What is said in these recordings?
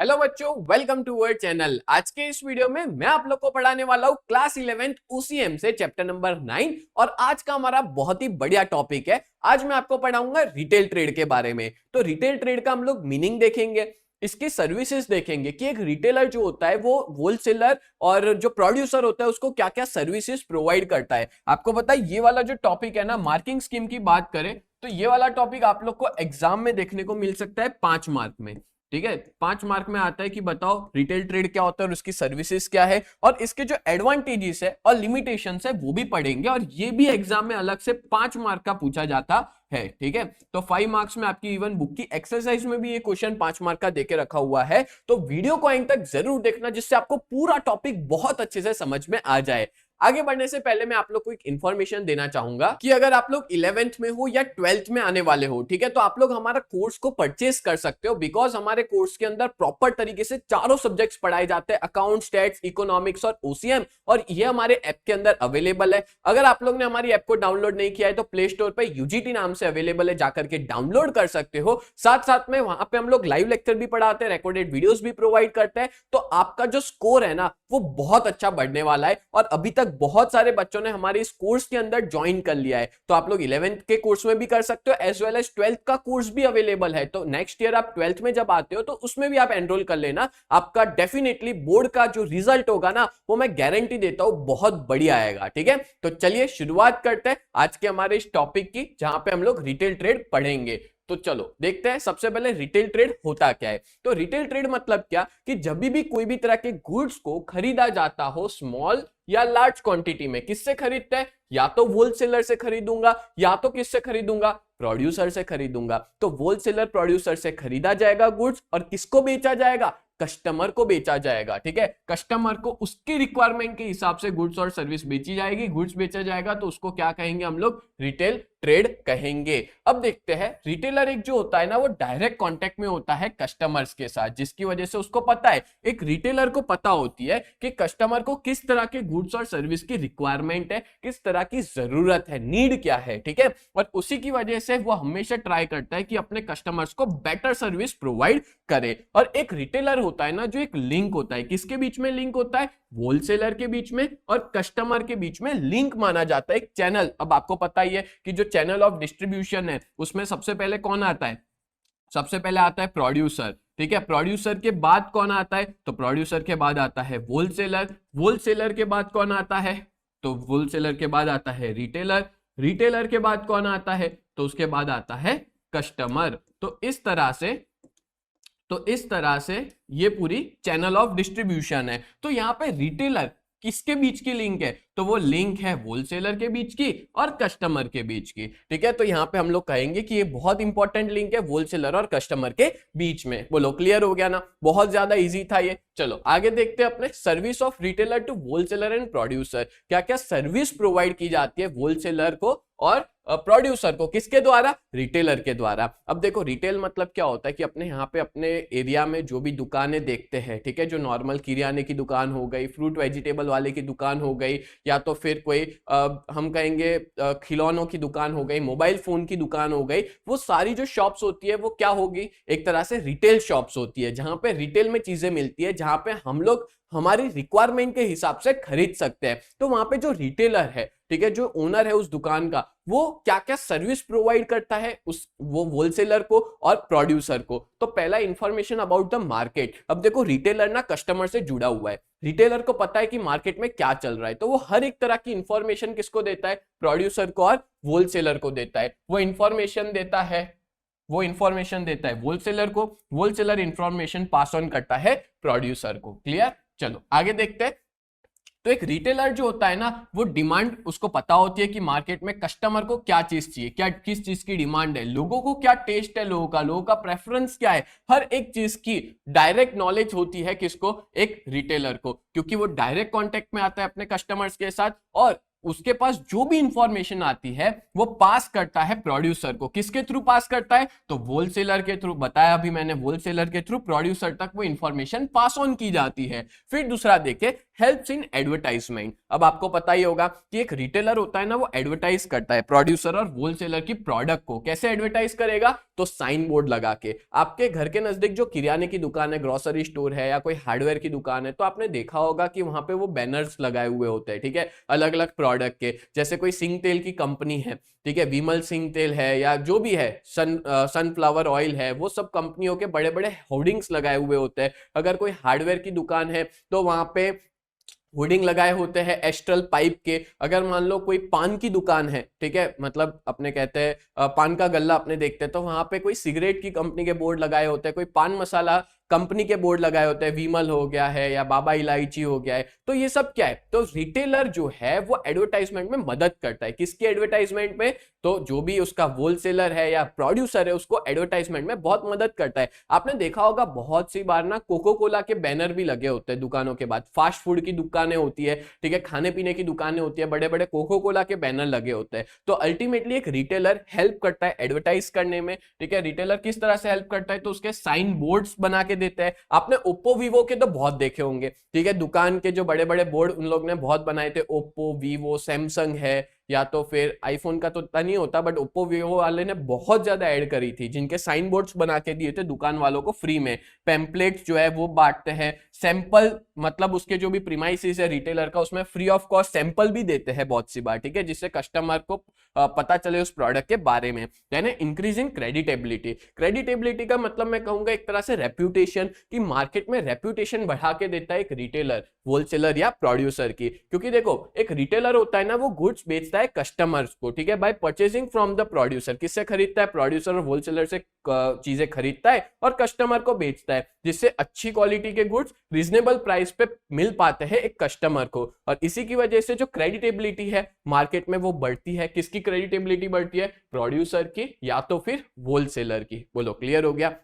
Hello बच्चों, welcome to our channel. आज के इस वीडियो में मैं आप लोग को पढ़ाने वाला हूँ क्लास 11th OCM से चैप्टर नंबर 9। और आज का हमारा बहुत ही बढ़िया टॉपिक है। आज मैं आपको पढ़ाऊंगा रिटेल ट्रेड के बारे में। तो रिटेल ट्रेड का हम लोग मीनिंग देखेंगे, इसकी सर्विसेज देखेंगे कि एक रिटेलर जो होता है वो होलसेलर और जो प्रोड्यूसर होता है उसको क्या क्या सर्विसेज प्रोवाइड करता है। आपको पता है ये वाला जो टॉपिक है ना, मार्किंग स्कीम की बात करें तो ये वाला टॉपिक आप लोग को एग्जाम में देखने को मिल सकता है 5 मार्क में। ठीक है, 5 मार्क में आता है कि बताओ रिटेल ट्रेड क्या होता है और उसकी सर्विसेज क्या है, और इसके जो एडवांटेजेस है और लिमिटेशंस है वो भी पढ़ेंगे। और ये भी एग्जाम में अलग से 5 मार्क का पूछा जाता है। ठीक है, तो 5 मार्क्स में आपकी इवन बुक की एक्सरसाइज में भी ये क्वेश्चन 5 मार्क का देके रखा हुआ है। तो वीडियो को एंड तक जरूर देखना जिससे आपको पूरा टॉपिक बहुत अच्छे से समझ में आ जाए। आगे बढ़ने से पहले मैं आप लोग को एक इंफॉर्मेशन देना चाहूंगा कि अगर आप लोग 11th में हो या 12th में आने वाले हो, ठीक है, तो आप लोग हमारा कोर्स को परचेस कर सकते हो। बिकॉज हमारे कोर्स के अंदर प्रॉपर तरीके से चारों सब्जेक्ट्स पढ़ाए जाते हैं, अकाउंट, स्टैट्स, इकोनॉमिक्स और OCM, और ये हमारे ऐप के अंदर अवेलेबल है। अगर आप लोग ने हमारी ऐप को डाउनलोड नहीं किया है तो प्ले स्टोर पर UGT नाम से अवेलेबल है, जाकर के डाउनलोड कर सकते हो। साथ साथ में वहां पे हम लोग लाइव लेक्चर भी पढ़ाते हैं, रिकॉर्डेड वीडियोस भी प्रोवाइड करते हैं। तो आपका जो स्कोर है ना वो बहुत अच्छा बढ़ने वाला है, और अभी तक बहुत सारे बच्चों ने हमारे इस कोर्स के अंदर ज्वाइन कर लिया है। तो आप लोग 11th के कोर्स में भी कर सकते हो, एज वेल एज 12th का कोर्स भी अवेलेबल है। तो नेक्स्ट ईयर आप 12th में जब आते हो तो उसमें भी आप एनरोल कर लेना। आपका डेफिनेटली बोर्ड का जो रिजल्ट होगा ना वो मैं गारंटी देता हूं बहुत बढ़िया आएगा। ठीक है, तो चलिए शुरुआत करते हैं आज के हमारे इस टॉपिक की, जहां पे हम लोग रिटेल ट्रेड पढ़ेंगे। तो चलो देखते हैं सबसे पहले रिटेल ट्रेड होता क्या है। तो रिटेल ट्रेड मतलब क्या कि जब भी कोई भी तरह के गुड्स को खरीदा जाता हो स्मॉल या लार्ज क्वांटिटी में, किससे खरीदते हैं? या तो होलसेलर से खरीदूंगा या तो किससे खरीदूंगा? प्रोड्यूसर से खरीदूंगा। तो होलसेलर प्रोड्यूसर से खरीदा जाएगा गुड्स, और किसको बेचा जाएगा? कस्टमर को बेचा जाएगा। ठीक है, कस्टमर को उसकी रिक्वायरमेंट के हिसाब से गुड्स और सर्विस बेची जाएगी। गुड्स बेचा जाएगा तो उसको क्या कहेंगे हम लोग? रिटेल ट्रेड कहेंगे। अब देखते हैं, रिटेलर एक जो होता है ना वो डायरेक्ट कांटेक्ट में होता है कस्टमर्स के साथ, जिसकी वजह से उसको पता है, एक रिटेलर को पता होती है कि कस्टमर को किस तरह के गुड्स और सर्विस की रिक्वायरमेंट है, किस तरह की जरूरत है, नीड क्या है। ठीक है, और उसी की वजह से वो हमेशा ट्राई करता है कि अपने कस्टमर्स को बेटर सर्विस प्रोवाइड करे। और एक रिटेलर होता है ना जो एक लिंक होता है, किसके बीच में लिंक होता है? होलसेलर के बीच में और कस्टमर के बीच में लिंक माना जाता है, एक चैनल। अब आपको पता ही है कि जो चैनल ऑफ डिस्ट्रीब्यूशन है उसमें सबसे पहले कौन आता है? सबसे पहले आता है प्रोड्यूसर। ठीक है, प्रोड्यूसर के बाद कौन आता है? तो प्रोड्यूसर के बाद आता है होलसेलर। होलसेलर के बाद कौन आता है? तो होलसेलर के बाद आता है रिटेलर। रिटेलर के बाद कौन आता है? तो उसके बाद आता है कस्टमर। तो इस तरह से ये पूरी चैनल ऑफ डिस्ट्रीब्यूशन है। तो यहाँ पे रिटेलर किसके बीच की लिंक है? तो वो लिंक है होलसेलर के बीच की और कस्टमर के बीच की। ठीक है, तो यहाँ पे हम लोग कहेंगे कि ये बहुत इंपॉर्टेंट लिंक है होलसेलर और कस्टमर के बीच में। बोलो क्लियर हो गया ना? बहुत ज्यादा इजी था ये। चलो आगे देखते हैं अपने service of retailer to wholesaler and producer. क्या क्या सर्विस प्रोवाइड की जाती है होलसेलर को और प्रोड्यूसर को, किसके द्वारा? रिटेलर के द्वारा। अब देखो रिटेल मतलब क्या होता है कि अपने यहाँ पे अपने एरिया में जो भी दुकानें देखते हैं, ठीक है, जो नॉर्मल किराने की दुकान हो गई, फ्रूट वेजिटेबल वाले की दुकान हो गई, या तो फिर कोई हम कहेंगे खिलौनों की दुकान हो गई, मोबाइल फोन की दुकान हो गई, वो सारी जो शॉप्स होती है वो क्या होगी? एक तरह से रिटेल शॉप्स होती है, जहां पे रिटेल में चीजें मिलती है, जहां पे हम लोग हमारी रिक्वायरमेंट के हिसाब से खरीद सकते हैं। तो वहां पे जो रिटेलर है, ठीक है, जो ओनर है उस दुकान का, वो क्या क्या सर्विस प्रोवाइड करता है वो होलसेलर को और प्रोड्यूसर को। तो पहला इंफॉर्मेशन अबाउट द मार्केट। अब देखो रिटेलर ना कस्टमर से जुड़ा हुआ है, रिटेलर को पता है कि मार्केट में क्या चल रहा है, तो वो हर एक तरह की इंफॉर्मेशन किसको देता है? प्रोड्यूसर को और होलसेलर को देता है। वो इंफॉर्मेशन देता है होलसेलर को, होलसेलर इंफॉर्मेशन पास ऑन करता है प्रोड्यूसर को। क्लियर? चलो आगे देखते हैं। तो एक रिटेलर जो होता है ना वो डिमांड उसको पता होती है कि मार्केट में कस्टमर को क्या चीज चाहिए, क्या किस चीज की डिमांड है, लोगों को क्या टेस्ट है, लोगों का प्रेफरेंस क्या है, हर एक चीज की डायरेक्ट नॉलेज होती है किसको? एक रिटेलर को, क्योंकि वो डायरेक्ट कांटेक्ट में आता है अपने कस्टमर्स के साथ, और उसके पास जो भी इंफॉर्मेशन आती है वो पास करता है प्रोड्यूसर को। किसके थ्रू पास करता है? तो होलसेलर के थ्रू। बताया अभी मैंने, होलसेलर के थ्रू प्रोड्यूसर तक वो इंफॉर्मेशन पास ऑन की जाती है। फिर दूसरा देखे हेल्प्स इन एडवर्टाइजमेंट। अब आपको पता ही होगा कि एक रिटेलर होता है ना, वो एडवर्टाइज करता है प्रोड्यूसर और होलसेलर की प्रोडक्ट को। कैसे एडवर्टाइज करेगा? तो साइन बोर्ड लगा के। आपके घर के नजदीक जो किराने की दुकान है, ग्रोसरी स्टोर है या कोई हार्डवेयर की दुकान है, तो आपने देखा होगा कि वहां पे वो बैनर्स लगाए हुए होते हैं, ठीक है, अलग अलग प्रोडक्ट के। जैसे कोई सिंह तेल की कंपनी है, ठीक है, विमल सिंह तेल है या जो भी है, सनफ्लावर ऑयल है, वो सब कंपनियों के बड़े बड़े होर्डिंग्स लगाए हुए होते हैं। अगर कोई हार्डवेयर की दुकान है तो वहां पे होर्डिंग लगाए होते हैं एस्ट्रल पाइप के। अगर मान लो कोई पान की दुकान है, ठीक है, मतलब अपने कहते हैं पान का गल्ला अपने देखते हैं, तो वहां पे कोई सिगरेट की कंपनी के बोर्ड लगाए होते हैं, कोई पान मसाला कंपनी के बोर्ड लगाए होते हैं, विमल हो गया है या बाबा इलायची हो गया है। तो ये सब क्या है? तो रिटेलर जो है वो एडवर्टाइजमेंट में मदद करता है। किसकी एडवर्टाइजमेंट में? तो जो भी उसका होलसेलर है या प्रोड्यूसर है, उसको एडवर्टाइजमेंट में बहुत मदद करता है। आपने देखा होगा बहुत सी बार ना कोको कोला के बैनर भी लगे होते हैं दुकानों के बाद। फास्ट फूड की दुकानें होती है, ठीक है, खाने पीने की दुकानें होती है, बड़े बड़े कोको कोला के बैनर लगे होते हैं। तो अल्टीमेटली एक रिटेलर हेल्प करता है एडवर्टाइज करने में, ठीक है। रिटेलर किस तरह से हेल्प करता है? तो उसके साइन बोर्ड्स बना के देते हैं। आपने ओप्पो वीवो के तो बहुत देखे होंगे, ठीक है, दुकान के जो बड़े बड़े बोर्ड उन लोग ने बहुत बनाए थे। ओप्पो, वीवो, सैमसंग है, या तो फिर आईफोन का तो इतना नहीं होता, बट ओप्पो वीवो वाले ने बहुत ज्यादा ऐड करी थी, जिनके साइन बोर्ड्स बना के दिए थे दुकान वालों को फ्री में। पैम्पलेट जो है वो बांटते हैं, सैंपल, मतलब उसके जो भी प्रीमाइसिस है रिटेलर का, उसमें फ्री ऑफ कॉस्ट सैंपल भी देते हैं बहुत सी बार, ठीक है, जिससे कस्टमर को पता चले उस प्रोडक्ट के बारे में। यानी इंक्रीजिंग क्रेडिटेबिलिटी। क्रेडिटेबिलिटी का मतलब मैं कहूंगा एक तरह से रेप्यूटेशन, कि मार्केट में रेप्यूटेशन बढ़ा के देता है एक रिटेलर, होलसेलर या प्रोड्यूसर की। क्योंकि देखो एक रिटेलर होता है ना, वो गुड्स बेचता है कस्टमर्स को, ठीक है, bye purchasing from the producer. किससे खरीदता है? प्रोड्यूसर और होलसेलर से चीजें खरीदता है और कस्टमर को बेचता है, जिससे अच्छी क्वालिटी के गुड्स रीजनेबल प्राइस पे मिल पाते हैं एक कस्टमर को। और इसी की वजह से जो क्रेडिटेबिलिटी है मार्केट में वो बढ़ती है। किसकी क्रेडिटेबिलिटी बढ़ती है? प्रोड्यूसर की या तो फिर होलसेलर की। बोलो क्लियर हो गया?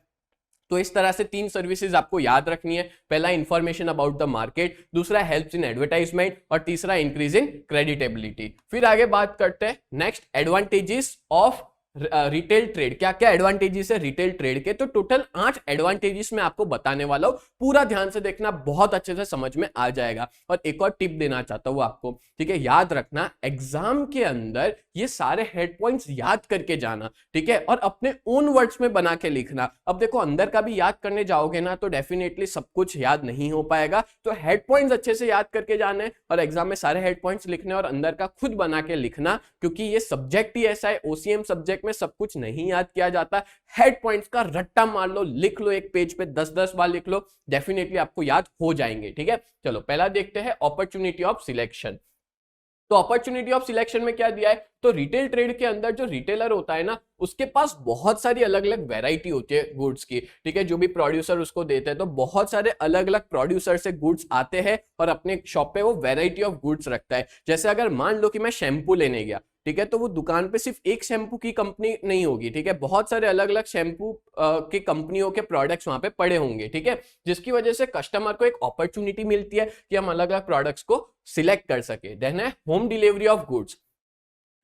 तो इस तरह से 3 सर्विसेज आपको याद रखनी है। पहला इंफॉर्मेशन अबाउट द मार्केट, दूसरा हेल्प्स इन एडवर्टाइजमेंट और तीसरा इंक्रीज इन क्रेडिटेबिलिटी। फिर आगे बात करते हैं next, advantages of retail trade. क्या क्या एडवांटेजेस है रिटेल ट्रेड के? तो टोटल 8 एडवांटेजेस मैं आपको बताने वाला हूं, पूरा ध्यान से देखना, बहुत अच्छे से समझ में आ जाएगा। और एक और टिप देना चाहता हूं आपको, ठीक है, याद रखना एग्जाम के अंदर ये सारे हेड पॉइंट्स याद करके जाना, ठीक है, और अपने ओन वर्ड्स में बना के लिखना। अब देखो अंदर का भी याद करने जाओगे ना तो डेफिनेटली सब कुछ याद नहीं हो पाएगा। तो हेड पॉइंट्स अच्छे से याद करके जाने और एग्जाम में सारे हेड पॉइंट्स लिखने और अंदर का खुद बना के लिखना, क्योंकि ये सब्जेक्ट ही ऐसा है, ओसीएम सब्जेक्ट में सब कुछ नहीं याद किया जाता। हेड पॉइंट्स का रट्टा मार लो, लिख लो, एक पेज पे 10-10 बार लिख लो, डेफिनेटली आपको याद हो जाएंगे, ठीक है। चलो पहला देखते हैं अपॉर्चुनिटी ऑफ सिलेक्शन। तो अपॉर्चुनिटी ऑफ सिलेक्शन में क्या दिया है? तो रिटेल ट्रेड के अंदर जो रिटेलर होता है ना, उसके पास बहुत सारी अलग अलग वैरायटी होती है गुड्स की, ठीक है, जो भी प्रोड्यूसर उसको देते हैं। तो बहुत सारे अलग अलग प्रोड्यूसर से गुड्स आते हैं और अपने शॉप पे वो वैरायटी ऑफ गुड्स रखता है। जैसे अगर मान लो कि मैं शैम्पू लेने गया, ठीक है, तो वो दुकान पे सिर्फ एक शैम्पू की कंपनी नहीं होगी, ठीक है, बहुत सारे अलग अलग शैम्पू की कंपनियों के प्रोडक्ट्स वहां पे पड़े होंगे, ठीक है, जिसकी वजह से कस्टमर को एक अपॉर्चुनिटी मिलती है कि हम अलग अलग प्रोडक्ट्स को सिलेक्ट कर सके। देन है होम डिलीवरी ऑफ गुड्स,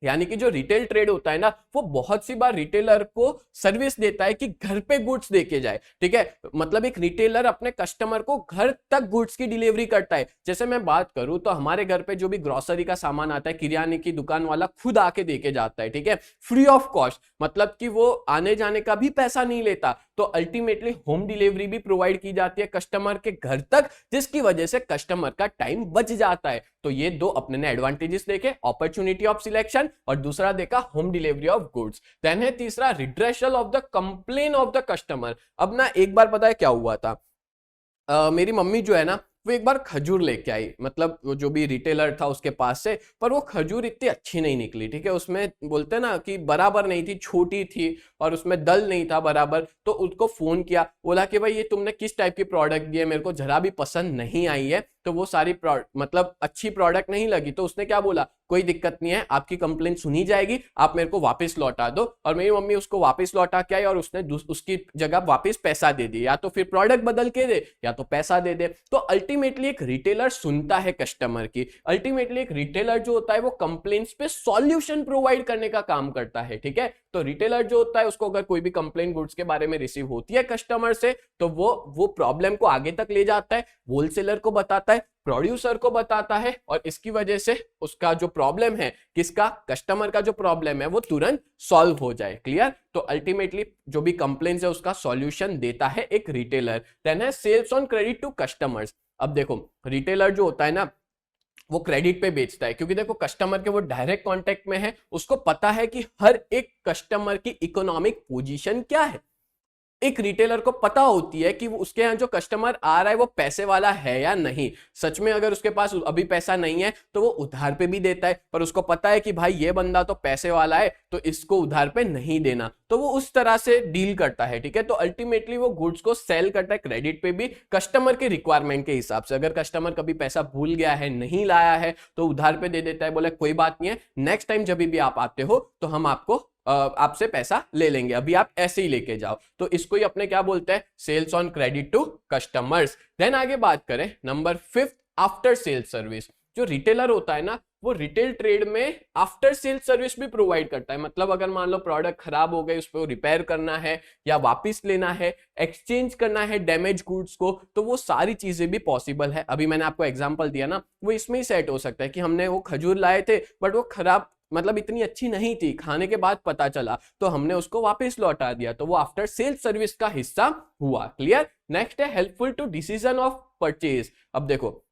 यानी कि जो रिटेल ट्रेड होता है ना, वो बहुत सी बार रिटेलर को सर्विस देता है कि घर पे गुड्स देके जाए, ठीक है, मतलब एक रिटेलर अपने कस्टमर को घर तक गुड्स की डिलीवरी करता है। जैसे मैं बात करूं तो हमारे घर पे जो भी ग्रोसरी का सामान आता है, किराने की दुकान वाला खुद आके देके जाता है, ठीक है, फ्री ऑफ कॉस्ट, मतलब कि वो आने जाने का भी पैसा नहीं लेता। तो अल्टीमेटली होम डिलीवरी भी प्रोवाइड की जाती है कस्टमर के घर तक, जिसकी वजह से कस्टमर का टाइम बच जाता है। तो ये दो अपने ने एडवांटेजेस देखे, अपॉर्चुनिटी ऑफ सिलेक्शन, और दूसरा देखा home delivery of goods. Then है तीसरा redressal of the complaint of the customer. अब ना एक बार पता है क्या हुआ था, मेरी मम्मी जो है ना, वो एक बार खजूर लेके आई, मतलब वो जो भी रिटेलर था उसके पास से, पर वो खजूर इतनी अच्छी नहीं निकली, ठीक है, उसमें बोलते ना कि बराबर नहीं थी, छोटी थी और उसमें दल नहीं था बराबर। तो उसको फोन किया, बोला कि भाई ये तुमने किस टाइप की प्रोडक्ट दी है, मेरे को जरा भी पसंद नहीं आई है, तो वो सारी मतलब अच्छी प्रोडक्ट नहीं लगी। तो उसने क्या बोला, कोई दिक्कत नहीं है, आपकी कंप्लेन सुनी जाएगी, आप मेरे को वापस लौटा दो। और मेरी मम्मी उसको वापस लौटा के आई और उसने उसकी जगह वापस पैसा दे दिया, या तो फिर प्रोडक्ट बदल के दे या तो पैसा दे दे। तो अल्टीमेटली एक रिटेलर सुनता है कस्टमर की, अल्टीमेटली एक रिटेलर जो होता है वो कंप्लेंट्स पे सॉल्यूशन प्रोवाइड करने का काम करता है, ठीक है। तो रिटेलर जो होता है उसको अगर कोई भी कंप्लेंट गुड्स के बारे में रिसीव होती है कस्टमर से, तो वो प्रॉब्लम को आगे तक ले जाता है, होलसेलर को बताता है, प्रोड्यूसर को बताता है और इसकी वजह से उसका जो प्रॉब्लम है, किसका, कस्टमर का जो प्रॉब्लम है वो तुरंत सॉल्व हो जाए। क्लियर? तो अल्टीमेटली जो भी कंप्लेंट्स है उसका सॉल्यूशन देता है एक रिटेलर। देन है sales on credit to customers. अब देखो रिटेलर जो होता है ना वो क्रेडिट पे बेचता है, क्योंकि देखो कस्टमर के वो डायरेक्ट कांटेक्ट में है, उसको पता है कि हर एक कस्टमर की इकोनॉमिक पोजीशन क्या है। एक रिटेलर को पता होती है कि वो उसके यहाँ जो कस्टमर आ रहा है वो पैसे वाला है या नहीं। सच में अगर उसके पास अभी पैसा नहीं है तो वो उधार पे भी देता है, पर उसको पता है कि भाई ये बंदा तो पैसे वाला है तो इसको उधार पे नहीं देना, तो वो उस तरह से डील करता है। ठीक है, तो अल्टीमेटली वो गुड्स को सेल करता है क्रेडिट पे भी कस्टमर के रिक्वायरमेंट के हिसाब से। अगर कस्टमर कभी पैसा भूल गया है, नहीं लाया है, तो उधार पे दे देता है, बोले कोई बात नहीं है, नेक्स्ट टाइम जब भी आप आते हो तो हम आपसे पैसा ले लेंगे, अभी आप ऐसे ही लेके जाओ। तो इसको ही अपने क्या बोलते हैं, sales on credit to customers. Then आगे बात करें नंबर 5, आफ्टर सेल्स सर्विस। जो रिटेलर होता है ना वो रिटेल ट्रेड में आफ्टर सेल्स सर्विस भी प्रोवाइड करता है। मतलब अगर मान लो प्रोडक्ट खराब हो गए, उस पर रिपेयर करना है या वापस लेना है, एक्सचेंज करना है डैमेज गुड्स को, तो वो सारी चीजें भी पॉसिबल है। अभी मैंने आपको एग्जांपल दिया ना, वो इसमें ही सेट हो सकता है कि हमने वो खजूर लाए थे बट वो खराब मतलब इतनी अच्छी नहीं थी, खाने के बाद पता चला तो हमने उसको वापस लौटा दिया, तो वो आफ्टर सेल्स सर्विस का हिस्सा हुआ। क्लियर? नेक्स्ट है helpful to decision of purchase. अब देखो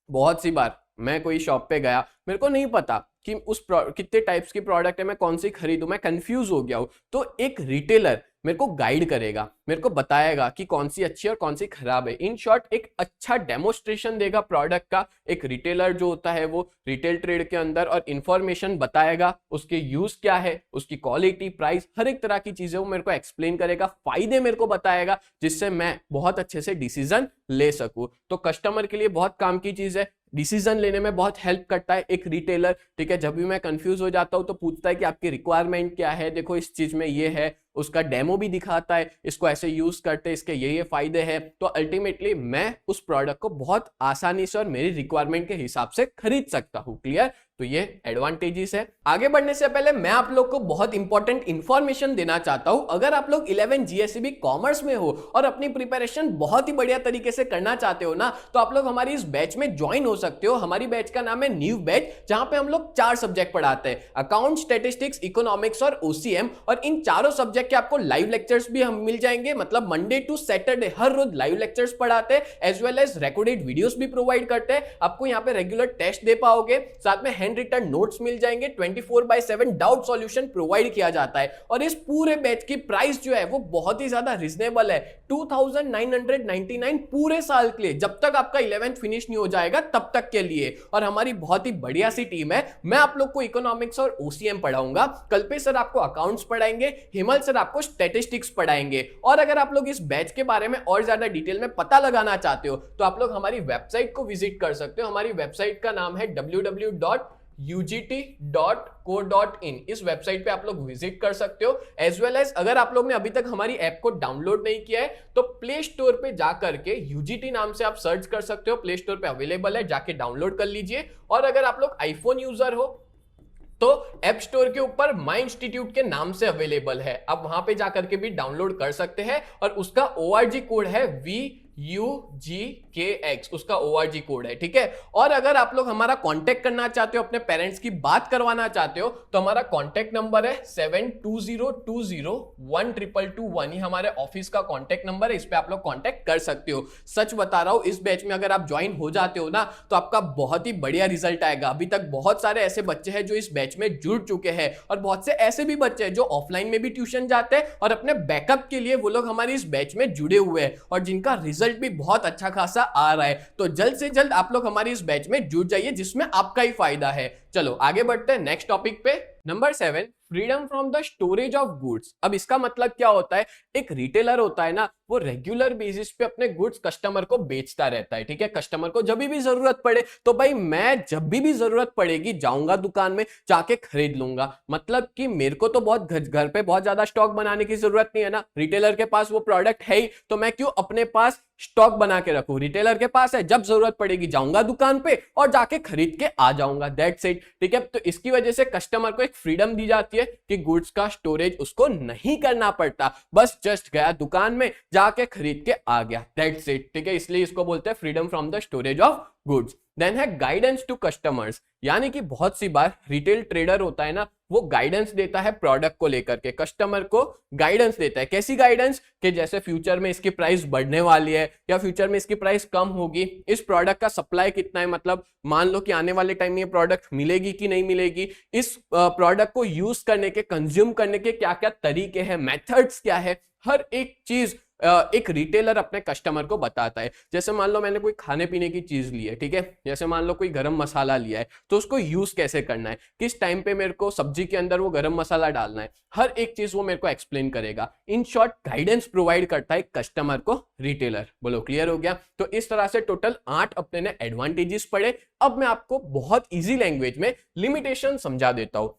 बहुत सी बार मैं कोई शॉप पे गया, मेरे को नहीं पता कि कितने टाइप्स की प्रोडक्ट है, मैं कौन सी खरीदूं, मैं कंफ्यूज हो गया हूं, तो एक रिटेलर मेरे को गाइड करेगा, मेरे को बताएगा कि कौन सी अच्छी और कौन सी खराब है। इन शॉर्ट एक अच्छा डेमोस्ट्रेशन देगा प्रोडक्ट का। एक रिटेलर जो होता है वो रिटेल ट्रेड के अंदर और इंफॉर्मेशन बताएगा, उसके यूज क्या है, उसकी क्वालिटी, प्राइस, हर एक तरह की चीजें वो मेरे को एक्सप्लेन करेगा, फायदे मेरे को बताएगा, जिससे मैं बहुत अच्छे से डिसीजन ले सकूं। तो कस्टमर के लिए बहुत काम की चीज है, डिसीजन लेने में बहुत हेल्प करता है एक रिटेलर। ठीक है, जब भी मैं कंफ्यूज हो जाता हूं तो पूछता है कि आपकी रिक्वायरमेंट क्या है, देखो इस चीज में ये है, उसका डेमो भी दिखाता है, इसको ऐसे यूज करते हैं, इसके ये फायदे हैं। तो अल्टीमेटली मैं उस प्रोडक्ट को बहुत आसानी से और मेरी रिक्वायरमेंट के हिसाब से खरीद सकता हूं। क्लियर? तो ये एडवांटेजेस है। आगे बढ़ने से पहले मैं आप लोग को बहुत इंपॉर्टेंट इंफॉर्मेशन देना चाहता हूं। अगर आप लोग 11 GSEB कॉमर्स में हो और अपनी प्रिपरेशन बहुत ही बढ़िया तरीके से करना चाहते हो ना, तो आप लोग हमारी इस बैच में ज्वाइन हो सकते हो। हमारी बैच का नाम है न्यू बैच, जहां पे हम लोग 4 सब्जेक्ट पढ़ाते हैं, अकाउंट, स्टैटिस्टिक्स, इकोनॉमिक्स और OCM। और इन चारों सब्जेक्ट के आपको लाइव लेक्चर्स भी हम मिल जाएंगे, मतलब मंडे टू सैटरडे हर रोज लाइव लेक्चर्स पढ़ाते हैं, as well as recorded videos भी प्रोवाइड करते हैं। आपको यहाँ पे रेगुलर टेस्ट दे पाओगे, साथ में हैंड रिटन नोट्स मिल जाएंगे, 24/7 डाउट सॉल्यूशन प्रोवाइड किया जाता है। और इस पूरे बैच की प्राइस जो है वो बहुत ही ज्यादा रिजनेबल है, 2999 पूरे साल के लिए, जब तक आपका 11th फिनिश नहीं हो जाएगा तब तक के लिए। और हमारी बहुत ही बढ़िया सी टीम है। मैं आप लोग को इकोनॉमिक्स और OCM पढ़ाऊंगा, कल्पेश सर आपको अकाउंट्स पढ़ाएंगे, हिमल सर आपको स्टैटिस्टिक्स पढ़ाएंगे। और अगर आप लोग इस बैच के बारे में और ज्यादा डिटेल में पता लगाना चाहते हो तो आप लोग हमारी वेबसाइट को विजिट कर सकते हो। हमारी वेबसाइट का नाम है www.ugt.co.in। इस वेबसाइट पे आप लोग विजिट कर सकते हो। एज वेल एज अगर आप लोग ने अभी तक हमारी ऐप को डाउनलोड नहीं किया है तो प्ले स्टोर पे जाकर के UGT नाम से आप सर्च कर सकते हो, प्ले स्टोर पे अवेलेबल है, जाके डाउनलोड कर लीजिए। और अगर आप लोग आईफोन यूजर हो तो ऐप स्टोर के ऊपर माई इंस्टीट्यूट के नाम से अवेलेबल है, आप वहां पे जाकर के भी डाउनलोड कर सकते हैं। और उसका ORG कोड है VUGKX, उसका ORG कोड है। ठीक है, और अगर आप लोग हमारा कांटेक्ट करना चाहते हो, अपने पेरेंट्स की बात करवाना चाहते हो, तो हमारा कांटेक्ट नंबर है 7202012221। ये हमारे ऑफिस का कांटेक्ट नंबर है, इस पे आप लोग कांटेक्ट कर सकते हो। सच बता रहा हूं, इस बैच में अगर आप ज्वाइन हो जाते हो ना तो आपका बहुत ही बढ़िया रिजल्ट आएगा। अभी तक बहुत सारे ऐसे बच्चे हैं जो इस बैच में जुड़ चुके हैं, और बहुत से ऐसे भी बच्चे हैं जो ऑफलाइन में भी ट्यूशन जाते हैं और अपने बैकअप के लिए वो लोग हमारी इस बैच में जुड़े हुए हैं, और जिनका रिजल्ट भी बहुत अच्छा खासा आ रहा है। तो जल्द से जल्द आप लोग हमारी इस बैच में जुड़ जाइए, जिसमें आपका ही फायदा है। चलो आगे बढ़ते हैं नेक्स्ट टॉपिक पे। Number 7, freedom from the storage of goods. अब इसका मतलब क्या होता है, एक रिटेलर होता है ना, वो रेगुलर बेसिस पे अपने गुड्स कस्टमर को बेचता रहता है। ठीक है, कस्टमर को जब भी जरूरत पड़े तो भाई मैं जब भी जरूरत पड़ेगी जाऊंगा दुकान में, जाके खरीद लूंगा। मतलब कि मेरे को तो बहुत घर पे बहुत ज्यादा स्टॉक बनाने की जरूरत नहीं है ना, रिटेलर के पास वो प्रोडक्ट है ही, तो मैं क्यों अपने पास स्टॉक बना के रखूं, रिटेलर के पास है, जब जरूरत पड़ेगी जाऊंगा दुकान पे और जाके खरीद के आ जाऊंगा, दैट्स इट। ठीक है, तो इसकी वजह से कस्टमर को एक फ्रीडम दी जाती है कि गुड्स का स्टोरेज उसको नहीं करना पड़ता, बस जस्ट गया दुकान में, जाके खरीद के आ गया, दैट्स इट। ठीक है, इसलिए इसको बोलते हैं freedom from the storage of goods. Then है गाइडेंस टू कस्टमर्स, यानी कि बहुत सी बार रिटेल ट्रेडर होता है ना, वो गाइडेंस देता है प्रोडक्ट को लेकर के, कस्टमर को गाइडेंस देता है। कैसी गाइडेंस? कि जैसे फ्यूचर में इसकी प्राइस बढ़ने वाली है या फ्यूचर में इसकी प्राइस कम होगी, इस प्रोडक्ट का सप्लाई कितना है, मतलब मान लो कि आने वाले टाइम में ये प्रोडक्ट मिलेगी कि नहीं मिलेगी, इस प्रोडक्ट को यूज करने के, कंज्यूम करने के क्या क्या तरीके हैं, मेथड्स क्या है, हर एक चीज एक रिटेलर अपने कस्टमर को बताता है। जैसे मान लो मैंने कोई खाने पीने की चीज ली है, ठीक है, जैसे मान लो कोई गरम मसाला लिया है, तो उसको यूज कैसे करना है, किस टाइम पे मेरे को सब्जी के अंदर वो गरम मसाला डालना है, हर एक चीज वो मेरे को एक्सप्लेन करेगा। इन शॉर्ट गाइडेंस प्रोवाइड करता है कस्टमर को रिटेलर। बोलो क्लियर हो गया? तो इस तरह से टोटल 8 अपने ने एडवांटेजेस पढ़े। अब मैं आपको बहुत इजी लैंग्वेज में लिमिटेशन समझा देता हूं।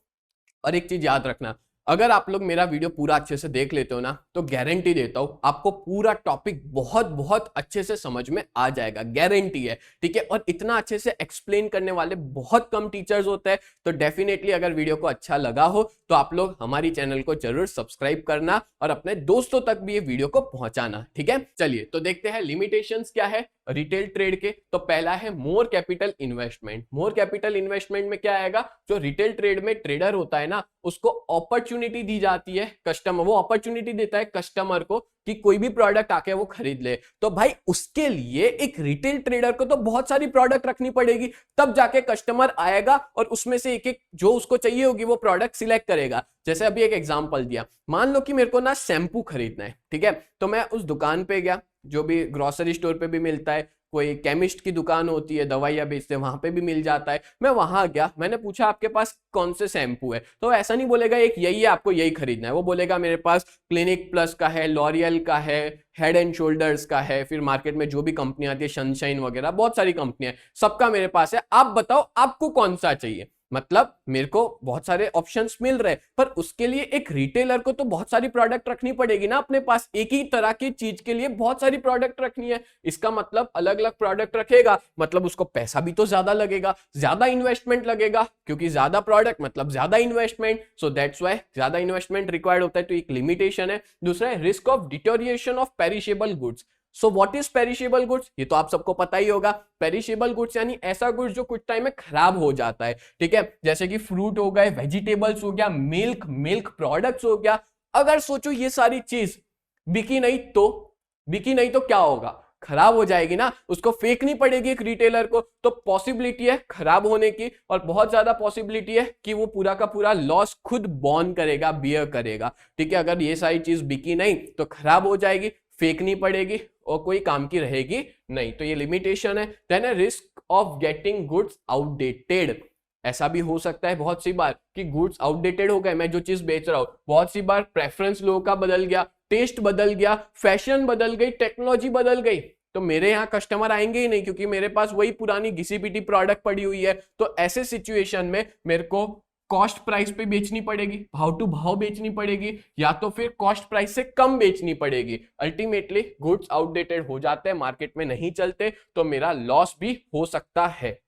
और एक चीज याद रखना, अगर आप लोग मेरा वीडियो पूरा अच्छे से देख लेते हो ना, तो गारंटी देता हूं आपको पूरा टॉपिक बहुत बहुत अच्छे से समझ में आ जाएगा, गारंटी है। ठीक है, और इतना अच्छे से एक्सप्लेन करने वाले बहुत कम टीचर्स होते हैं। तो डेफिनेटली अगर वीडियो को अच्छा लगा हो तो आप लोग हमारी चैनल को जरूर सब्सक्राइब करना और अपने दोस्तों तक भी ये वीडियो को पहुंचाना। ठीक है, चलिए तो देखते हैं लिमिटेशंस क्या है रिटेल ट्रेड के। तो पहला है more capital investment. More capital investment में क्या आएगा, जो रिटेल ट्रेड में ट्रेडर होता है ना, उसको अपॉर्चुनिटी दी जाती है, कस्टमर वो अपॉर्चुनिटी देता है कस्टमर को कि कोई भी प्रोडक्ट आके वो खरीद ले। तो भाई उसके लिए एक रिटेल ट्रेडर को तो बहुत सारी प्रोडक्ट रखनी पड़ेगी, तब जाके कस्टमर आएगा और उसमें से एक एक जो उसको चाहिए होगी वो प्रोडक्ट सिलेक्ट करेगा। जैसे अभी एक एग्जांपल दिया, मान लो कि मेरे को ना शैम्पू खरीदना है, ठीक है, तो मैं उस दुकान पे गया, जो भी ग्रोसरी स्टोर पे भी मिलता है, कोई केमिस्ट की दुकान होती है, दवाइयां बेचते हैं, वहां पे भी मिल जाता है। मैं वहां गया, मैंने पूछा आपके पास कौन से शैम्पू है, तो ऐसा नहीं बोलेगा एक यही है आपको यही खरीदना है, वो बोलेगा मेरे पास क्लिनिक प्लस का है, लॉरियल का है, हेड एंड शोल्डर्स का है, फिर मार्केट में जो भी कंपनी आती है सनशाइन वगैरह, बहुत सारी कंपनियां, सबका मेरे पास है, आप बताओ आपको कौन सा चाहिए। मतलब मेरे को बहुत सारे ऑप्शंस मिल रहे हैं, पर उसके लिए एक रिटेलर को तो बहुत सारी प्रोडक्ट रखनी पड़ेगी ना अपने पास, एक ही तरह की चीज के लिए बहुत सारी प्रोडक्ट रखनी है। इसका मतलब अलग अलग प्रोडक्ट रखेगा, मतलब उसको पैसा भी तो ज्यादा लगेगा, ज्यादा इन्वेस्टमेंट लगेगा, क्योंकि ज्यादा प्रोडक्ट मतलब ज्यादा इन्वेस्टमेंट, सो दैट्स व्हाई ज्यादा इन्वेस्टमेंट रिक्वायर्ड होता है। तो एक लिमिटेशन है। दूसरा है risk of deterioration of perishable goods. So what is perishable goods, ये तो आप सबको पता ही होगा। पेरिशेबल गुड्स यानी ऐसा गुड्स जो कुछ टाइम में खराब हो जाता है, ठीक है, जैसे कि फ्रूट हो गए, वेजिटेबल्स हो गया, मिल्क प्रोडक्ट्स हो गया। अगर सोचो ये सारी चीज बिकी नहीं तो क्या होगा, खराब हो जाएगी ना, उसको फेंकनी पड़ेगी एक रिटेलर को, तो पॉसिबिलिटी है खराब होने की, और बहुत ज्यादा पॉसिबिलिटी है कि वो पूरा का पूरा लॉस खुद बॉर्न करेगा, बियर करेगा। ठीक है, अगर ये सारी चीज बिकी नहीं तो खराब हो जाएगी, फेंकनी पड़ेगी और कोई काम की रहेगी नहीं। तो ये लिमिटेशन है। देन है risk of getting goods outdated. ऐसा भी हो सकता है बहुत सी बार कि गुड्स आउटडेटेड हो गए, मैं जो चीज बेच रहा हूं, बहुत सी बार प्रेफरेंस लोगों का बदल गया, टेस्ट बदल गया, फैशन बदल गई, टेक्नोलॉजी बदल गई, तो मेरे यहाँ कस्टमर आएंगे ही नहीं, क्योंकि मेरे पास वही पुरानी घिसी पिटी प्रोडक्ट पड़ी हुई है। तो ऐसे सिचुएशन में मेरे को कॉस्ट प्राइस पे बेचनी पड़ेगी, भाव टू भाव बेचनी पड़ेगी, या तो फिर कॉस्ट प्राइस से कम बेचनी पड़ेगी। अल्टीमेटली गुड्स आउटडेटेड हो जाते हैं, मार्केट में नहीं चलते, तो मेरा लॉस भी हो सकता है।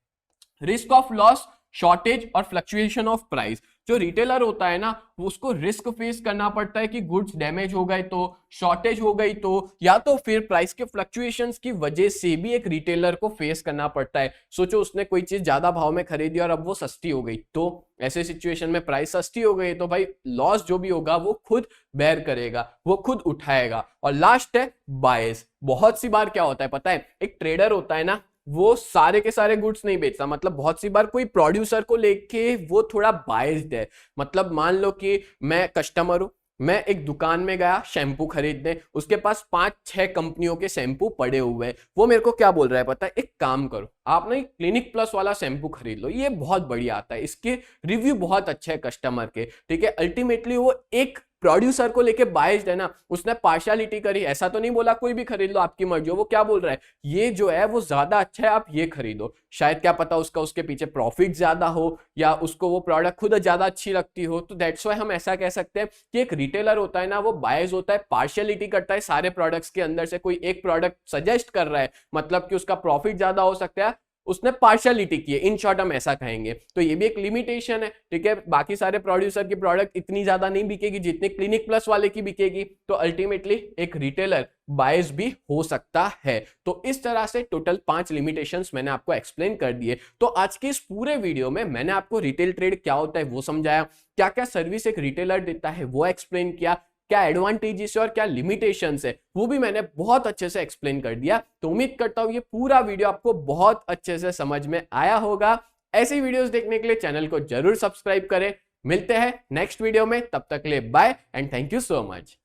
रिस्क ऑफ लॉस, शॉर्टेज और फ्लक्चुएशन ऑफ प्राइस। जो रिटेलर होता है ना, वो उसको रिस्क फेस करना पड़ता है कि गुड्स डैमेज हो गए तो, शॉर्टेज हो गई तो, या तो फिर प्राइस के फ्लक्चुएशंस की वजह से भी एक रिटेलर को फेस करना पड़ता है। सोचो उसने कोई चीज ज्यादा भाव में खरीदी और अब वो सस्ती हो गई, तो ऐसे सिचुएशन में प्राइस सस्ती हो गई तो भाई लॉस जो भी होगा वो खुद बेयर करेगा, वो खुद उठाएगा। और लास्ट है बायस। बहुत सी बार क्या होता है पता है, एक ट्रेडर होता है ना, वो सारे के सारे गुड्स नहीं बेचता, मतलब बहुत सी बार कोई प्रोड्यूसर को लेके वो थोड़ा बायस्ड है। मतलब मान लो कि मैं कस्टमर हूं, मैं एक दुकान में गया शैम्पू खरीदने, उसके पास 5-6 कंपनियों के शैम्पू पड़े हुए हैं, वो मेरे को क्या बोल रहा है पता है, एक काम करो आप ना क्लिनिक प्लस वाला शैम्पू खरीद लो, ये बहुत बढ़िया आता है, इसके रिव्यू बहुत अच्छे है कस्टमर के। ठीक है, अल्टीमेटली वो एक प्रोड्यूसर को लेके बायस्ड है ना, उसने पार्शियलिटी करी, ऐसा तो नहीं बोला कोई भी खरीद लो आपकी मर्जी हो। वो क्या बोल रहा है, ये जो है वो ज्यादा अच्छा है, आप ये खरीदो। शायद क्या पता उसका उसके पीछे प्रॉफिट ज्यादा हो या उसको वो प्रोडक्ट खुद ज्यादा अच्छी लगती हो। तो दैट्स व्हाई हम ऐसा कह सकते हैं कि एक रिटेलर होता है ना, वो बायस होता है, पार्शियलिटी करता है सारे प्रोडक्ट्स के अंदर से। कोई एक प्रोडक्ट सजेस्ट कर रहा है, मतलब कि उसका प्रॉफिट ज्यादा हो सकता है, उसने पार्शियलिटी की है, इन शॉर्ट हम ऐसा कहेंगे। तो ये भी एक लिमिटेशन है, ठीक है। बाकी सारे प्रोड्यूसर की प्रोडक्ट इतनी ज्यादा नहीं बिकेगी जितनी क्लिनिक प्लस वाले की बिकेगी, तो अल्टीमेटली एक रिटेलर बायस भी हो सकता है। तो इस तरह से टोटल 5 लिमिटेशंस मैंने आपको एक्सप्लेन कर दिए। तो आज के इस पूरे वीडियो में मैंने आपको रिटेल ट्रेड क्या होता है वो समझाया, क्या क्या सर्विस एक रिटेलर देता है वो एक्सप्लेन किया, क्या एडवांटेजेस है और क्या लिमिटेशंस है वो भी मैंने बहुत अच्छे से एक्सप्लेन कर दिया। तो उम्मीद करता हूं ये पूरा वीडियो आपको बहुत अच्छे से समझ में आया होगा। ऐसी वीडियोस देखने के लिए चैनल को जरूर सब्सक्राइब करें। मिलते हैं नेक्स्ट वीडियो में, तब तक के लिए bye and thank you so much.